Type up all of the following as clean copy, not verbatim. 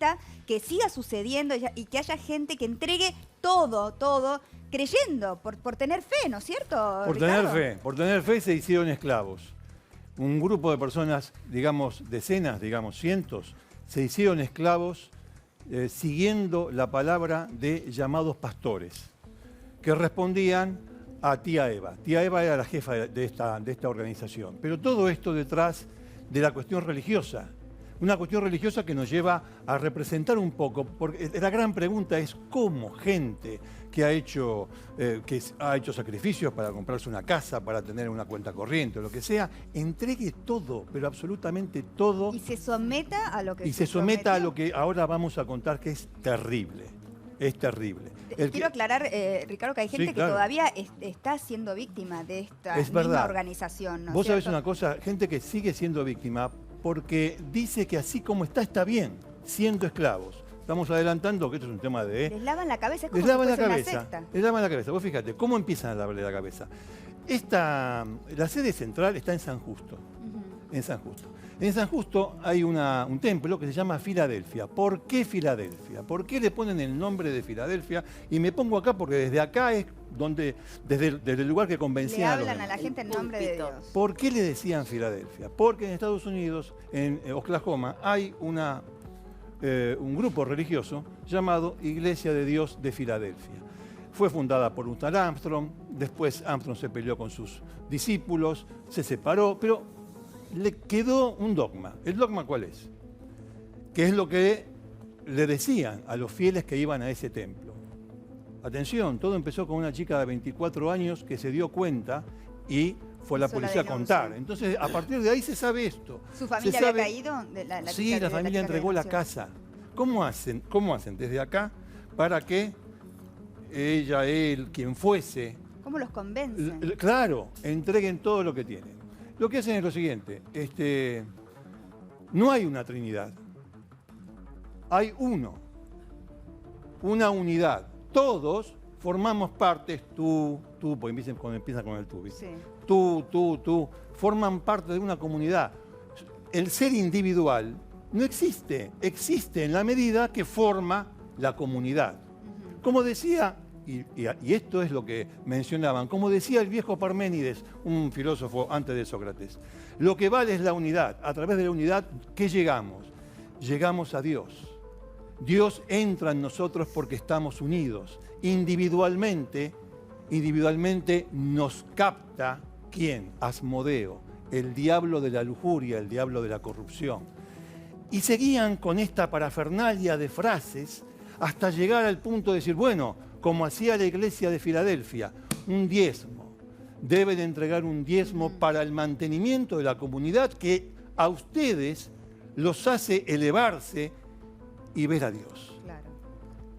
exista, que siga sucediendo y que haya gente que entregue todo, creyendo, por tener fe, ¿no es cierto, Ricardo? Por tener fe se hicieron esclavos. Un grupo de personas, digamos decenas, digamos cientos, se hicieron esclavos siguiendo la palabra de llamados pastores, que respondían a tía Eva. Tía Eva era la jefa de esta organización. Pero todo esto detrás de la cuestión religiosa. Una cuestión religiosa que nos lleva a representar un poco, porque la gran pregunta es cómo gente que ha hecho sacrificios para comprarse una casa, para tener una cuenta corriente o lo que sea, entregue todo, pero absolutamente todo. Y se someta a lo que Y se someta a lo que ahora vamos a contar, que es terrible. Es terrible. Quiero aclarar, Ricardo, que hay gente que todavía está siendo víctima de esta misma organización, ¿no? Vos sabés una cosa, gente que sigue siendo víctima porque dice que así como está bien, siendo esclavos. Estamos adelantando que esto es un tema de... Les lavan la cabeza, es como les si lavan fuese la una cabeza, secta. les lavan la cabeza. Vos fíjate, ¿cómo empiezan a lavarle la cabeza? La sede central está en San Justo. En San Justo. En San Justo hay un templo que se llama Filadelfia. ¿Por qué Filadelfia? ¿Por qué le ponen el nombre de Filadelfia? Y me pongo acá porque desde acá es donde, desde el lugar que convencían le hablan a la gente en nombre de Dios. ¿Por qué le decían Filadelfia? Porque en Estados Unidos, en Oklahoma, hay un grupo religioso llamado Iglesia de Dios de Filadelfia. Fue fundada por Luther Armstrong, después Armstrong se peleó con sus discípulos, se separó, pero le quedó un dogma. ¿El dogma cuál es? Que es lo que le decían a los fieles que iban a ese templo. Atención, todo empezó con una chica de 24 años que se dio cuenta y fue a la policía a contar. Entonces, a partir de ahí se sabe esto. ¿Su familia había caído? Sí, la familia entregó la casa. ¿Cómo hacen desde acá para que ella, él, quien fuese... ¿Cómo los convencen? Claro, entreguen todo lo que tienen. Lo que hacen es lo siguiente, no hay una Trinidad, hay una unidad. Todos formamos partes, tú, porque empieza con el tú, ¿viste? Sí. Tú, forman parte de una comunidad. El ser individual no existe, existe en la medida que forma la comunidad. Como decía, y esto es lo que mencionaban, como decía el viejo Parménides, un filósofo antes de Sócrates, lo que vale es la unidad. A través de la unidad, ¿qué llegamos? Llegamos a Dios. Dios entra en nosotros porque estamos unidos. Individualmente nos capta, ¿quién? Asmodeo, el diablo de la lujuria, el diablo de la corrupción. Y seguían con esta parafernalia de frases hasta llegar al punto de decir, bueno, como hacía la iglesia de Filadelfia, un diezmo. Deben entregar un diezmo para el mantenimiento de la comunidad que a ustedes los hace elevarse y ver a Dios. Claro.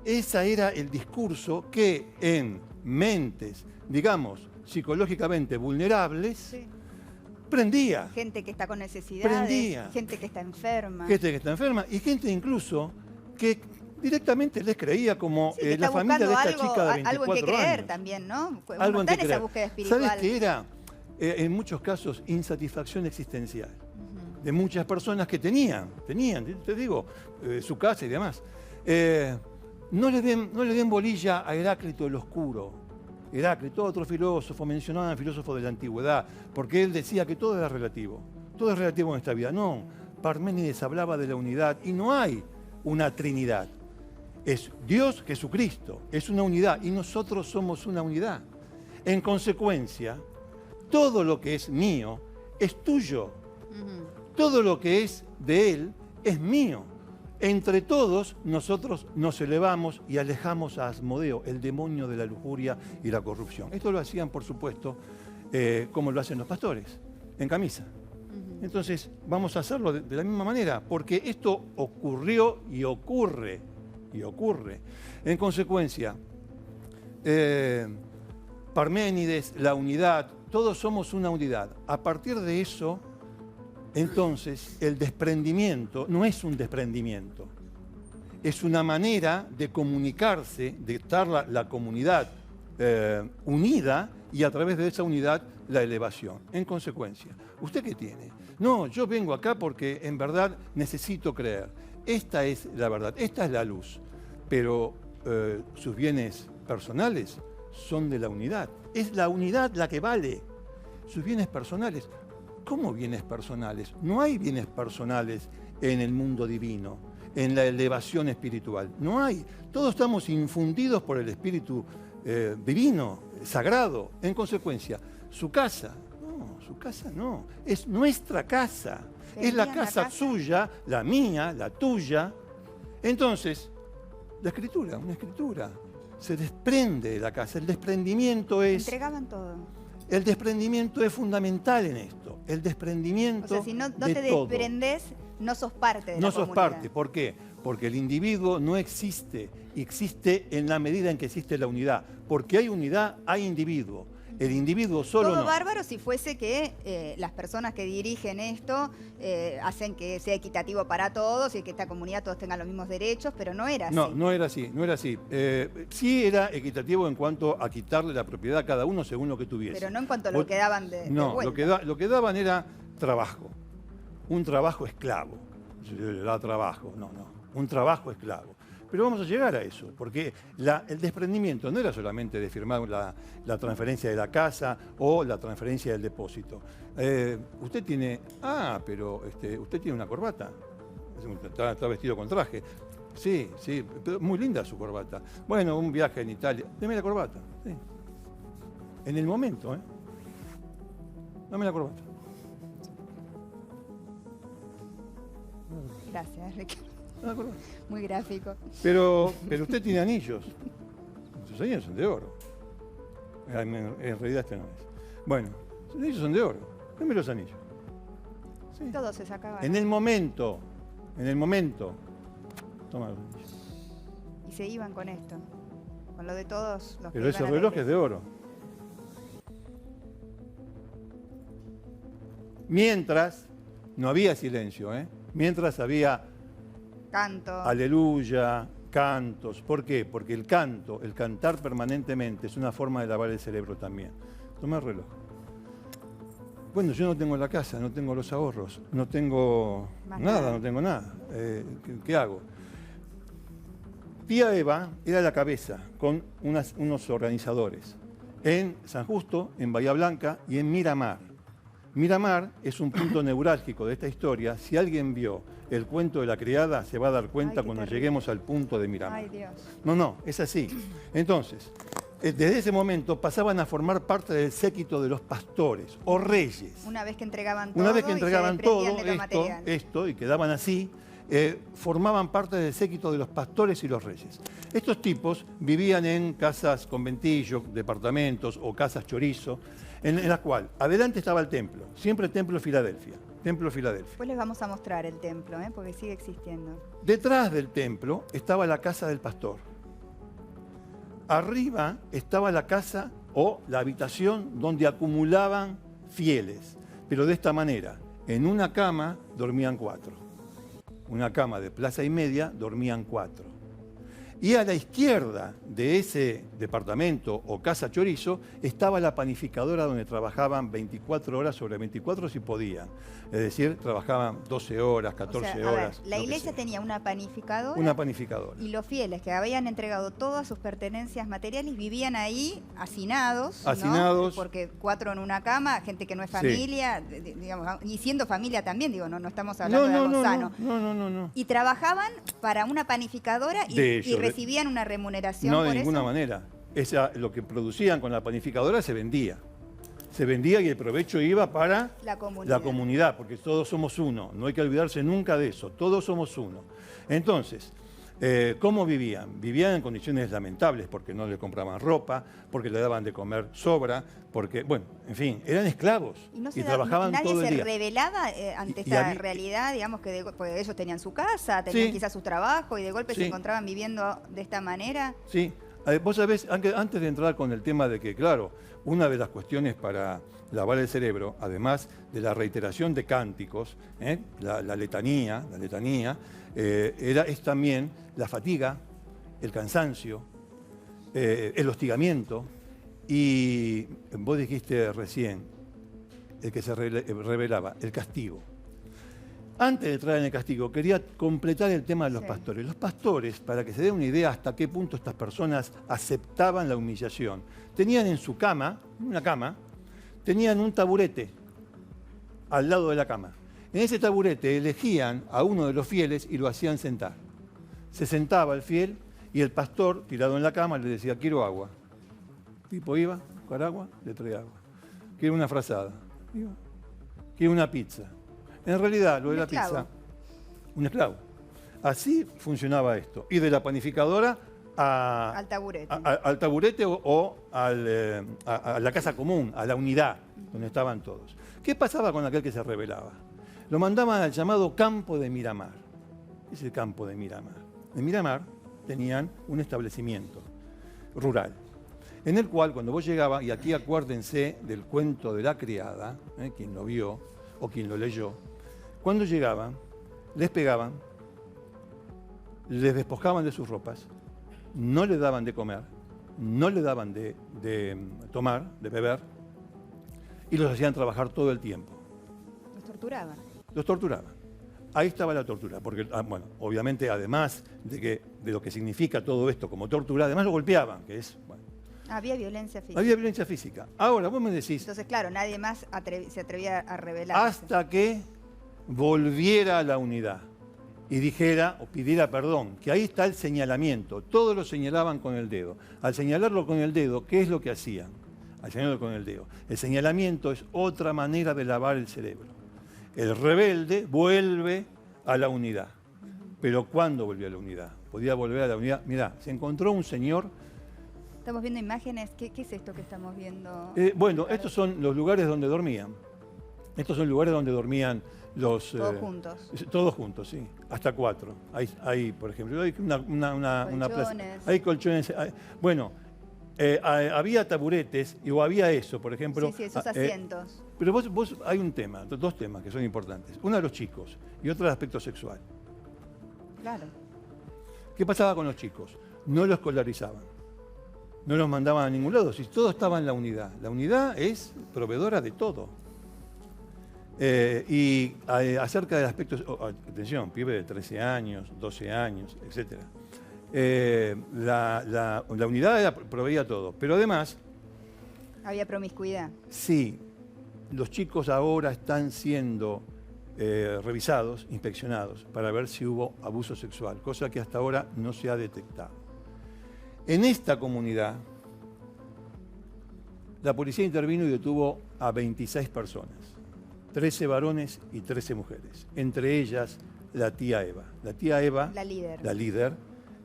Ese era el discurso que en mentes, digamos, psicológicamente vulnerables, sí, prendía. Gente que está con necesidades, gente que está enferma. Gente que está enferma y gente incluso que directamente les creía, como sí, la familia de esta chica de 24 algo en que creer años. También, ¿no? Algo en que creer. Esa búsqueda espiritual. ¿Sabes qué era? En muchos casos, insatisfacción existencial. De muchas personas que tenían, te digo, su casa y demás. No le den bolilla a Heráclito el Oscuro. Heráclito, otro filósofo, mencionaban filósofos de la antigüedad, porque él decía que todo era relativo. Todo es relativo en esta vida. No, Parménides hablaba de la unidad y no hay una Trinidad. Es Dios, Jesucristo, es una unidad y nosotros somos una unidad. En consecuencia, todo lo que es mío es tuyo. Todo lo que es de Él es mío. Entre todos nosotros nos elevamos y alejamos a Asmodeo, el demonio de la lujuria y la corrupción. Esto lo hacían, por supuesto, como lo hacen los pastores, en camisa. Entonces, vamos a hacerlo de la misma manera, porque esto ocurrió y ocurre. En consecuencia, Parménides, la unidad, todos somos una unidad. A partir de eso, entonces, el desprendimiento no es un desprendimiento, es una manera de comunicarse, de estar la comunidad unida y a través de esa unidad la elevación. En consecuencia, ¿usted qué tiene? No, yo vengo acá porque en verdad necesito creer. Esta es la verdad, esta es la luz. Pero sus bienes personales son de la unidad. Es la unidad la que vale. Sus bienes personales. ¿Cómo bienes personales? No hay bienes personales en el mundo divino, en la elevación espiritual. No hay. Todos estamos infundidos por el Espíritu divino, sagrado. En consecuencia, su casa no. Es nuestra casa. Es la casa suya, la mía, la tuya. Entonces, una escritura, se desprende de la casa. El desprendimiento es... Entregaban todo. El desprendimiento es fundamental en esto. El desprendimiento. O sea, si no de te todo. desprendés, no sos parte de la No sos comunidad. parte. ¿Por qué? Porque el individuo no existe. Existe en la medida en que existe la unidad. Porque hay unidad, hay individuo. El individuo solo Todo no. bárbaro si fuese que las personas que dirigen esto hacen que sea equitativo para todos y que esta comunidad todos tengan los mismos derechos, pero no era así. No era así, no era así. Sí era equitativo en cuanto a quitarle la propiedad a cada uno según lo que tuviese. Pero no en cuanto a lo que daban de No, vuelta. lo que daban era trabajo. Un trabajo esclavo. Se le da trabajo, no. Un trabajo esclavo. Pero vamos a llegar a eso, porque el desprendimiento no era solamente de firmar la transferencia de la casa o la transferencia del depósito. Usted tiene... pero usted tiene una corbata. Está vestido con traje. Sí, pero muy linda su corbata. Bueno, un viaje en Italia. Deme la corbata. Sí. En el momento, Dame la corbata. Gracias, Ricardo. La corbata. Muy gráfico. Pero usted tiene anillos. Sus anillos son de oro. En realidad este no es. Bueno, sus anillos son de oro. Deme los anillos. Sí. Todo se sacaba. En el momento. Toma los anillos. Y se iban con esto. Con lo de todos los Pero que ese iban a la reloj es de iglesia. oro. Mientras, no había silencio, Mientras había Canto. aleluya, cantos. ¿Por qué? Porque el cantar permanentemente, es una forma de lavar el cerebro también. Toma el reloj. Bueno, yo no tengo la casa, no tengo los ahorros, no tengo nada, no tengo nada. ¿Qué hago? Tía Eva era la cabeza con unos organizadores en San Justo, en Bahía Blanca y en Miramar. Miramar es un punto neurálgico de esta historia. Si alguien vio el cuento de la criada, se va a dar cuenta Ay, qué cuando terrible. lleguemos al punto de Miramar. Ay, Dios. No, es así. Entonces, desde ese momento pasaban a formar parte del séquito de los pastores o reyes. Una vez que entregaban todo. Una vez que y se entregaban desprendían todo de lo material. esto y quedaban así, formaban parte del séquito de los pastores y los reyes. Estos tipos vivían en casas conventillo, departamentos o casas chorizo, en la cual adelante estaba el templo, siempre Templo Filadelfia. Después les vamos a mostrar el templo, porque sigue existiendo. Detrás del templo estaba la casa del pastor. Arriba estaba la casa o la habitación donde acumulaban fieles. Pero de esta manera, en una cama dormían 4. Una cama de plaza y media dormían 4. Y a la izquierda de ese departamento o casa chorizo estaba la panificadora donde trabajaban 24 horas sobre 24 si podían. Es decir, trabajaban 12 horas, 14 o sea, a horas. ver, la lo que iglesia sea. tenía una panificadora. Una panificadora. Y los fieles que habían entregado todas sus pertenencias materiales vivían ahí hacinados. ¿no? Hacinados. Porque 4 en una cama, gente que no es familia, digamos, y siendo familia también, digo, no estamos hablando de algo sano. No. Y trabajaban para una panificadora y recibían una remuneración No, por de ninguna eso. manera. Lo que producían con la panificadora se vendía. Se vendía y el provecho iba para La comunidad. comunidad, porque todos somos uno. No hay que olvidarse nunca de eso. Todos somos uno. Entonces, ¿cómo vivían? Vivían en condiciones lamentables, porque no les compraban ropa, porque le daban de comer sobra, porque, bueno, en fin, eran esclavos y trabajaban nadie todo el se día. rebelaba ante esta realidad, digamos, que porque ellos tenían su casa, tenían quizás su trabajo y de golpe se encontraban viviendo de esta manera. Sí, vos sabés, antes de entrar con el tema de que, claro, una de las cuestiones para lavar el cerebro, además de la reiteración de cánticos, la letanía, es también la fatiga, el cansancio, el hostigamiento y, vos dijiste recién, el que se revelaba, el castigo. Antes de entrar en el castigo, quería completar el tema de los Sí. pastores. Los pastores, para que se den una idea hasta qué punto estas personas aceptaban la humillación, tenían en su cama, una cama, tenían un taburete al lado de la cama. En ese taburete elegían a uno de los fieles y lo hacían sentar. Se sentaba el fiel y el pastor, tirado en la cama, le decía, quiero agua. El tipo iba a buscar agua, le traía agua. Quiero una frazada. Iba. Quiero una pizza. En realidad, lo de la pizza, un esclavo. Así funcionaba esto. Y de la panificadora Al taburete. al taburete o a la casa común, a la unidad, donde estaban todos. ¿Qué pasaba con aquel que se rebelaba? Lo mandaban al llamado campo de Miramar. ¿Qué es el campo de Miramar? En Miramar tenían un establecimiento rural, en el cual cuando vos llegabas, y aquí acuérdense del cuento de la criada, quien lo vio o quien lo leyó, cuando llegaban, les pegaban, les despojaban de sus ropas, no les daban de comer, no les daban de tomar, de beber, y los hacían trabajar todo el tiempo. Los torturaban. Los torturaban. Ahí estaba la tortura, porque, bueno, obviamente, además de lo que significa todo esto como tortura, además lo golpeaban, que es, bueno. Había violencia física. Había violencia física. Ahora, vos me decís... Entonces, claro, nadie más se atrevía a rebelarse. Hasta que volviera a la unidad y dijera o pidiera perdón, que ahí está el señalamiento. Todos lo señalaban con el dedo. Al señalarlo con el dedo, ¿qué es lo que hacían? Al señalarlo con el dedo. El señalamiento es otra manera de lavar el cerebro. El rebelde vuelve a la unidad. Pero ¿cuándo volvió a la unidad? Podía volver a la unidad. Mirá, se encontró un señor... Estamos viendo imágenes. ¿Qué es esto que estamos viendo? Bueno, estos son los lugares donde dormían. Estos son lugares donde dormían los... Todos juntos. Todos juntos, sí. Hasta 4. Hay, por ejemplo, hay una plaza. Hay colchones. Bueno, había taburetes o había eso, por ejemplo. Sí, esos asientos. Pero vos hay un tema, dos temas que son importantes. Uno de los chicos y otro del aspecto sexual. Claro. ¿Qué pasaba con los chicos? No los escolarizaban. No los mandaban a ningún lado, si todo estaba en la unidad. La unidad es proveedora de todo. Y acerca del aspecto, atención, pibe de 13 años, 12 años, etc. La unidad proveía todo, pero además... Había promiscuidad. Sí, los chicos ahora están siendo revisados, inspeccionados, para ver si hubo abuso sexual, cosa que hasta ahora no se ha detectado. En esta comunidad, la policía intervino y detuvo a 26 personas, 13 varones y 13 mujeres, entre ellas la tía Eva. La tía Eva, la líder,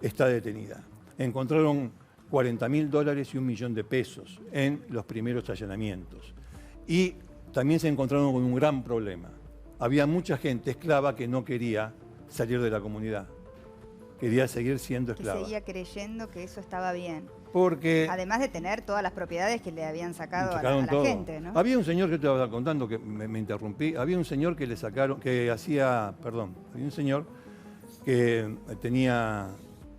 está detenida. Encontraron $40.000 y $1 millón en los primeros allanamientos. Y también se encontraron con un gran problema. Había mucha gente esclava que no quería salir de la comunidad. Quería seguir siendo esclava. Y seguía creyendo que eso estaba bien. Porque... Además de tener todas las propiedades que le habían sacado a la gente, ¿no? Había un señor que te estaba contando, que me interrumpí, había un señor que le sacaron, había un señor que tenía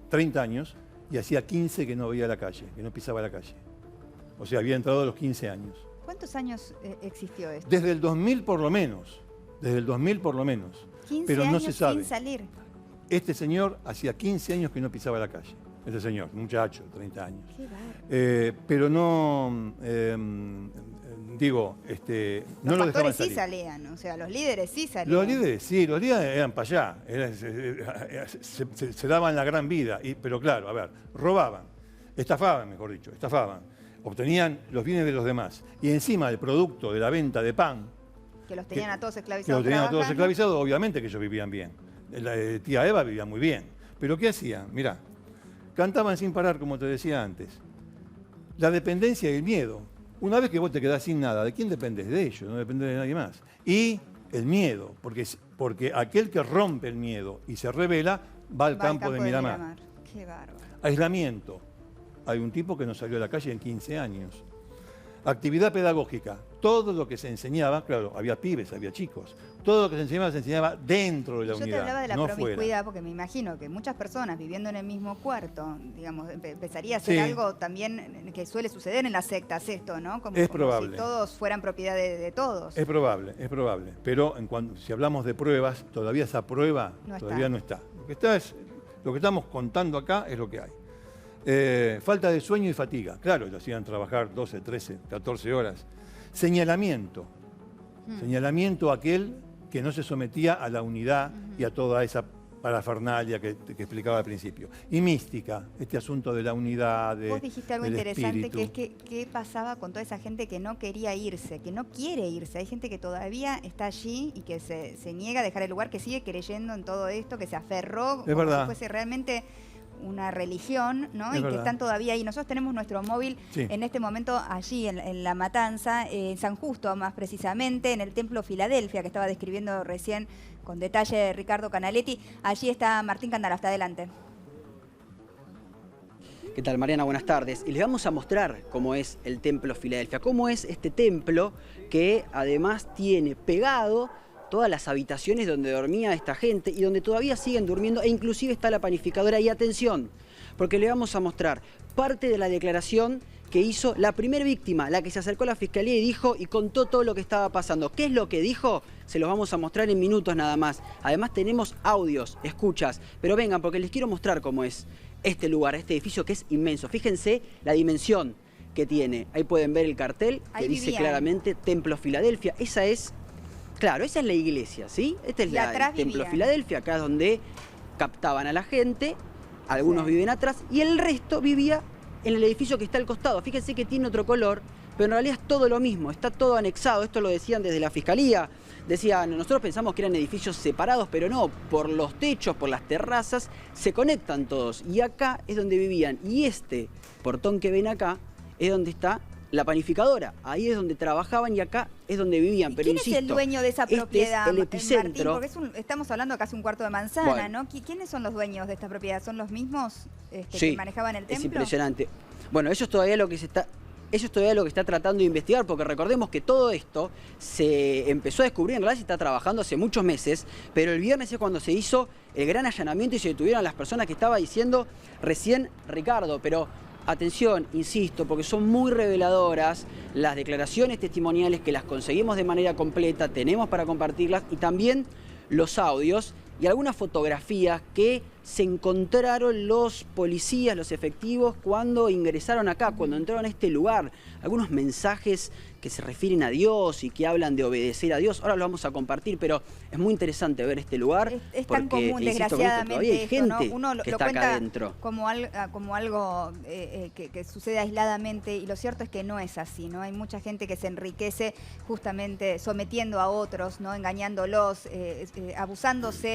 30 años y hacía 15 que no veía la calle, que no pisaba la calle. O sea, había entrado a los 15 años. ¿Cuántos años existió esto? Desde el 2000 por lo menos. Desde el 2000 por lo menos. 15 pero no años se sabe. sin salir. Este señor hacía 15 años que no pisaba la calle. Este señor, muchacho, 30 años. Qué bárbaro. Pero no, no lo dejaban salir. Los pastores sí salían, o sea, los líderes sí salían. Los líderes eran para allá. Se daban la gran vida. Pero claro, a ver, robaban, estafaban, mejor dicho, obtenían los bienes de los demás. Y encima el producto de la venta de pan, que los tenían a todos que esclavizados. los tenían a todos esclavizados, obviamente que ellos vivían bien. La tía Eva vivía muy bien. Pero ¿qué hacían? Mirá, cantaban sin parar, como te decía antes. La dependencia y el miedo. Una vez que vos te quedás sin nada, ¿de quién dependés? De ellos, no dependés de nadie más. Y el miedo, porque aquel que rompe el miedo y se revela, va al campo de Miramar. Qué bárbaro. Aislamiento. Hay un tipo que no salió a la calle en 15 años. Actividad pedagógica. Todo lo que se enseñaba, claro, había pibes, había chicos. Todo lo que se enseñaba dentro de la unidad. Yo te hablaba de la no promiscuidad fuera. porque me imagino que muchas personas viviendo en el mismo cuarto, digamos, empezaría a ser Sí. algo también que suele suceder en las sectas esto, ¿no? Es como probable. si todos fueran propiedad de todos. Es probable. Pero si hablamos de pruebas, todavía esa prueba No todavía está. no está. Lo que estamos contando acá es lo que hay. Falta de sueño y fatiga. Claro, lo hacían trabajar 12, 13, 14 horas. Señalamiento. Señalamiento a aquel que no se sometía a la unidad y a toda esa parafernalia que explicaba al principio. Y mística, este asunto de la unidad, Vos dijiste algo del interesante, espíritu. que es qué pasaba con toda esa gente que no quería irse, que no quiere irse. Hay gente que todavía está allí y que se niega a dejar el lugar, que sigue creyendo en todo esto, que se aferró como verdad. si fuese realmente una religión, ¿no? Es Y verdad. que están todavía ahí. Nosotros tenemos nuestro móvil Sí. en este momento allí, en La Matanza, en San Justo más precisamente, en el Templo Filadelfia, que estaba describiendo recién con detalle Ricardo Canaletti. Allí está Martín Candarafta, adelante. ¿Qué tal, Mariana? Buenas tardes. Y les vamos a mostrar cómo es el Templo Filadelfia, cómo es este templo que además tiene pegado todas las habitaciones donde dormía esta gente y donde todavía siguen durmiendo, e inclusive está la panificadora. Y atención, porque le vamos a mostrar parte de la declaración que hizo la primera víctima, la que se acercó a la fiscalía y dijo y contó todo lo que estaba pasando. ¿Qué es lo que dijo? Se los vamos a mostrar en minutos nada más. Además tenemos audios, escuchas, pero vengan porque les quiero mostrar cómo es este lugar, este edificio que es inmenso. Fíjense la dimensión que tiene. Ahí pueden ver el cartel que Ahí dice vivían. claramente Templo Filadelfia. Esa es, claro, esa es la iglesia, ¿sí? Este es Y atrás el Templo vivían. Filadelfia, acá es donde captaban a la gente. Algunos Sí. viven atrás y el resto vivía en el edificio que está al costado. Fíjense que tiene otro color, pero en realidad es todo lo mismo, está todo anexado. Esto lo decían desde la fiscalía. Decían, nosotros pensamos que eran edificios separados, pero no, por los techos, por las terrazas, se conectan todos. Y acá es donde vivían. Y este portón que ven acá es donde está la panificadora. Ahí es donde trabajaban y acá es donde vivían. ¿Y Pero quién insisto, es el dueño de esa este es propiedad, el Martín? epicentro. Porque estamos hablando de casi un cuarto de manzana, Bueno. ¿no? ¿Quiénes son los dueños de esta propiedad? ¿Son los mismos Sí, que manejaban el templo? es impresionante. Bueno, eso es todavía lo que se está tratando de investigar, porque recordemos que todo esto se empezó a descubrir, en realidad se está trabajando hace muchos meses, pero el viernes es cuando se hizo el gran allanamiento y se detuvieron a las personas que estaba diciendo recién Ricardo. Pero atención, insisto, porque son muy reveladoras las declaraciones testimoniales que las conseguimos de manera completa, tenemos para compartirlas, y también los audios y algunas fotografías que se encontraron los policías, los efectivos, cuando ingresaron acá, cuando entraron a este lugar. Algunos mensajes que se refieren a Dios y que hablan de obedecer a Dios. Ahora lo vamos a compartir, pero es muy interesante ver este lugar. Es tan porque, común, insisto, con esto, desgraciadamente, todavía hay esto, gente ¿no? Uno que lo está acá cuenta adentro. como algo que sucede aisladamente, y lo cierto es que no es así, ¿no? Hay mucha gente que se enriquece justamente sometiendo a otros, ¿no? Engañándolos, abusándose